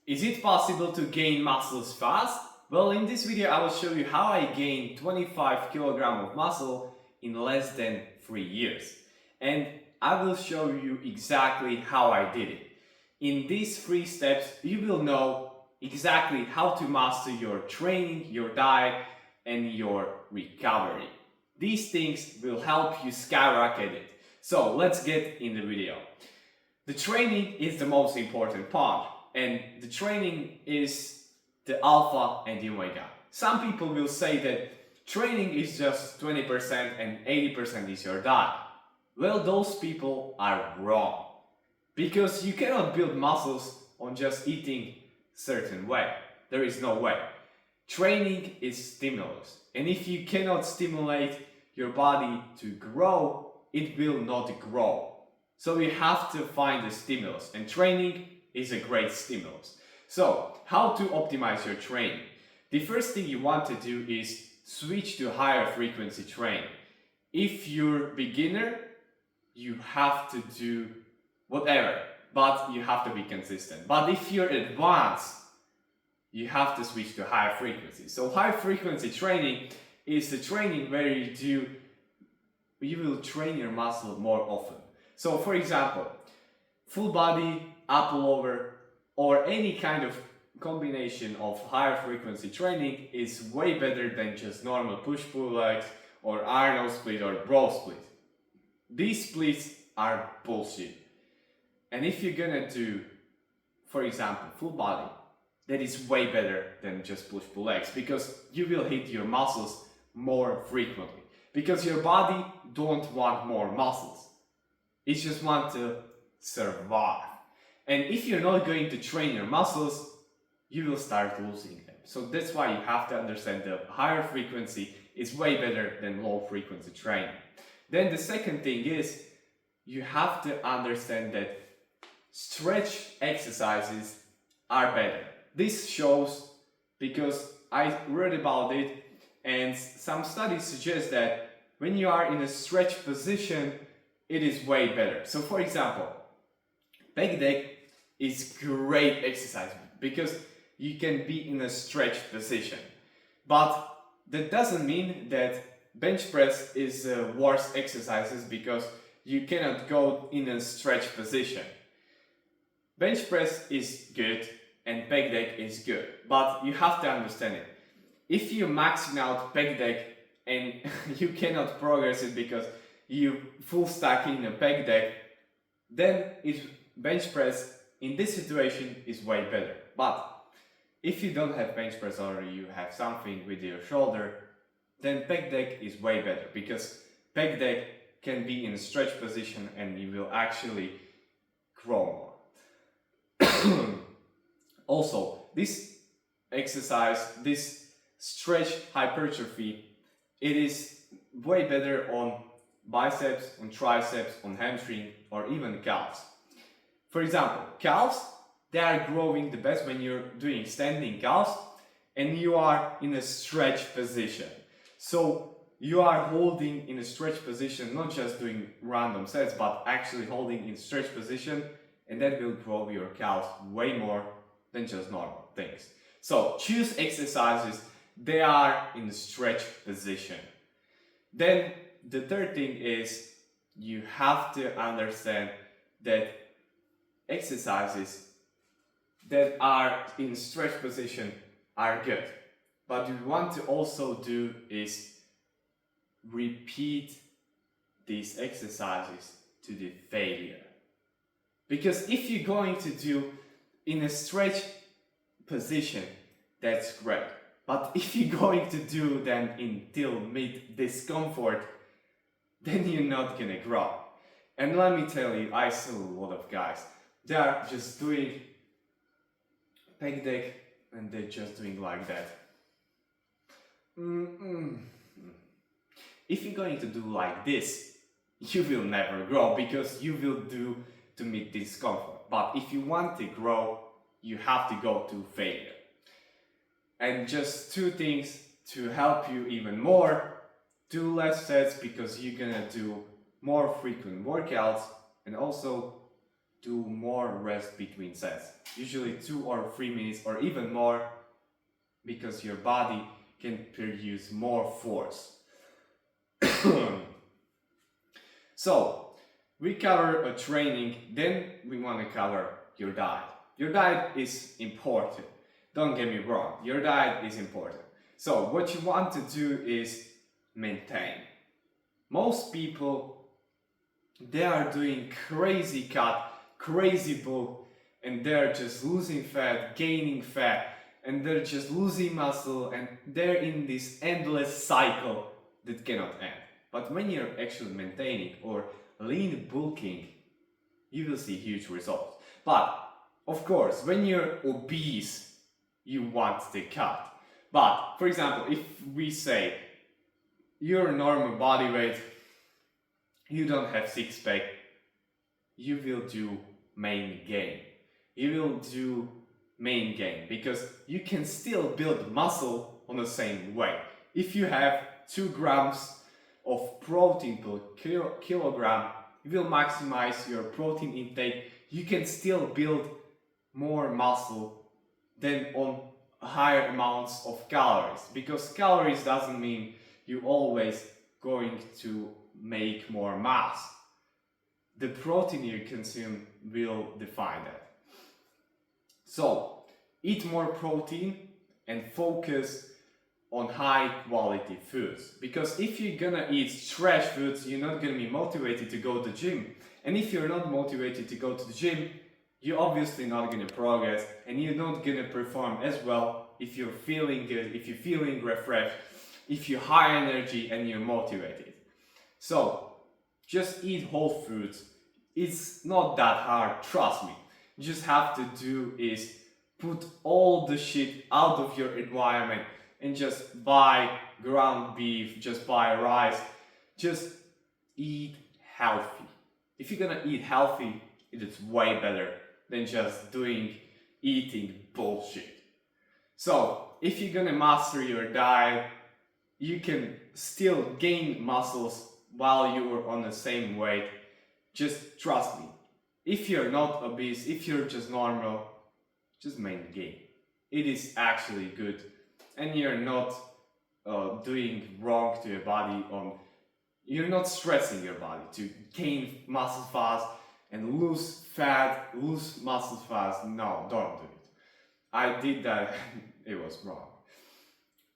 Is it possible to gain muscles fast? Well, in this video I will show you how I gained 25 kg of muscle in less than 3 years. And I will show you exactly how I did it. In these 3 steps you will know exactly how to master your training, your diet and your recovery. These things will help you skyrocket it. So let's get in the video. The training is the most important part, and the training is the alpha and the omega. Some people will say that training is just 20% and 80% is your diet. Well, those people are wrong, because you cannot build muscles on just eating certain way. There is no way. Training is stimulus, and if you cannot stimulate your body to grow, it will not grow. So you have to find a stimulus, and training is a great stimulus. So, how to optimize your training? The first thing you want to do is switch to higher frequency training. If you're beginner, you have to do whatever, but you have to be consistent. But if you're advanced, you have to switch to higher frequency. So high frequency training is the training where you will train your muscle more often. So for example, full body, upper lower, or any kind of combination of higher frequency training is way better than just normal push-pull legs or Arnold split or bro split. These splits are bullshit. And if you're gonna do, for example, full body, that is way better than just push-pull legs, because you will hit your muscles more frequently. Because your body don't want more muscles. It just wants to survive. And if you're not going to train your muscles, you will start losing them. So that's why you have to understand that higher frequency is way better than low frequency training. Then the second thing is, you have to understand that stretch exercises are better. This shows because I read about it, and some studies suggest that when you are in a stretch position, it is way better. So for example, pec deck is great exercise because you can be in a stretch position. But that doesn't mean that bench press is worse exercises because you cannot go in a stretch position. Bench press is good and pec deck is good, but you have to understand it. If you're maxing out pec deck and you cannot progress it because you full stack in a pec deck, then bench press in this situation is way better. But if you don't have bench press or you have something with your shoulder, then pec deck is way better, because pec deck can be in a stretch position and you will actually grow more. Also, this exercise, this stretch hypertrophy, it is way better on biceps, on triceps, on hamstring, or even calves. For example, calves, they are growing the best when you're doing standing calves and you are in a stretch position. So you are holding in a stretch position, not just doing random sets, but actually holding in stretch position, and that will grow your calves way more than just normal things. So choose exercises, they are in a stretch position. Then the third thing is, you have to understand that exercises that are in stretch position are good. But what you want to also do is repeat these exercises to the failure. Because if you're going to do in a stretch position, that's great. But if you're going to do them until mid discomfort, then you're not gonna grow. And let me tell you, I saw a lot of guys, they are just doing pec deck and they're just doing like that. If you're going to do like this, you will never grow, because you will do to meet discomfort. But if you want to grow, you have to go to failure. And just 2 things to help you even more: do less sets because you're gonna do more frequent workouts, and also do more rest between sets, usually 2 or 3 minutes or even more, because your body can produce more force. So we cover a training, then we want to cover your diet. Your diet is important, don't get me wrong, your diet is important. So what you want to do is maintain. Most people, they are doing crazy cut, crazy bulk, and they're just losing fat, gaining fat, and they're just losing muscle, and they're in this endless cycle that cannot end. But when you're actually maintaining or lean bulking, you will see huge results. But of course, when you're obese, you want the cut. But for example, if we say your normal body weight, you don't have six pack, you will do main gain. You will do main gain because you can still build muscle on the same weight. If you have 2 grams of protein per kilogram, you will maximize your protein intake. You can still build more muscle than on higher amounts of calories, because calories doesn't mean you always going to make more mass. The protein you consume will define that. So eat more protein and focus on high quality foods, because if you're gonna eat trash foods, you're not gonna be motivated to go to the gym. And if you're not motivated to go to the gym, you're obviously not gonna progress, and you're not gonna perform as well if you're feeling good, if you're feeling refreshed, if you're high energy and you're motivated. So just eat whole foods. It's not that hard, trust me. You just have to do is put all the shit out of your environment and just buy ground beef, just buy rice, just eat healthy. If you're gonna eat healthy, it is way better than just eating bullshit. So if you're gonna master your diet, you can still gain muscles while you are on the same weight. Just trust me. If you're not obese, if you're just normal, just maintain. It is actually good, and you're not doing wrong to your body. You're not stressing your body to gain muscle fast and lose fat, lose muscle fast. No, don't do it. I did that. It was wrong.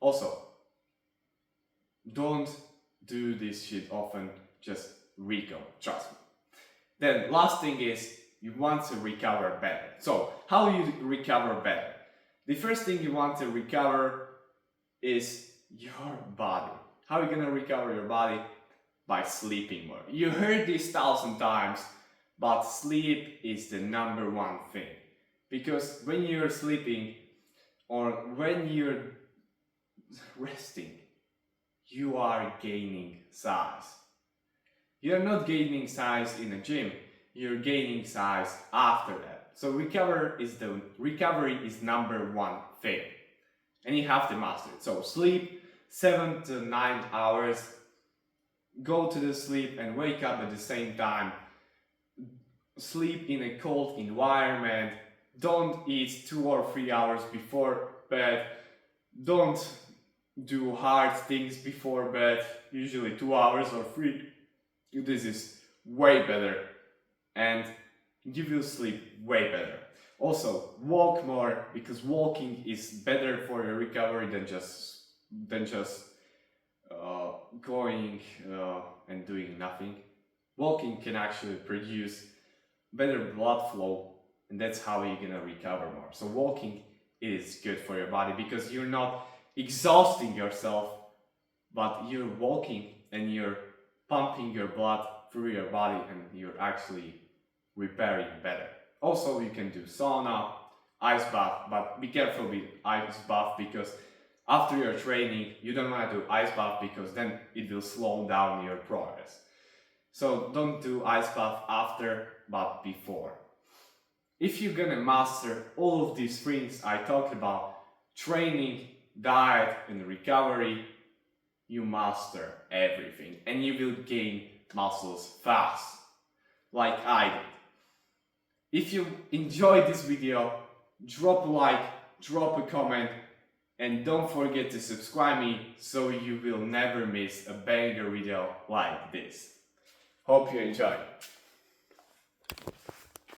Also, don't do this shit often. Just recover. Trust me. Then last thing is you want to recover better. So how do you recover better? The first thing you want to recover is your body. How are you gonna recover your body? By sleeping more. You heard this 1,000 times, but sleep is the number one thing. Because when you're sleeping or when you're resting, you are gaining size. You're not gaining size in a gym, you're gaining size after that. So recovery is number one thing. And you have to master it. So sleep 7 to 9 hours, go to the sleep and wake up at the same time. Sleep in a cold environment. Don't eat 2 or 3 hours before bed. Don't do hard things before bed, usually 2 hours or 3. This is way better and you will sleep way better. Also, walk more, because walking is better for your recovery than just going and doing nothing. Walking can actually produce better blood flow, and that's how you're gonna recover more. So walking is good for your body because you're not exhausting yourself, but you're walking and you're pumping your blood through your body and you're actually repairing better. Also, you can do sauna, ice bath, but be careful with ice bath because after your training, you don't want to do ice bath because then it will slow down your progress. So don't do ice bath after, but before. If you're gonna master all of these things I talked about, training, diet, and recovery, you master everything and you will gain muscles fast, like I did. If you enjoyed this video, drop a like, drop a comment, and don't forget to subscribe me so you will never miss a banger video like this. Hope you enjoy.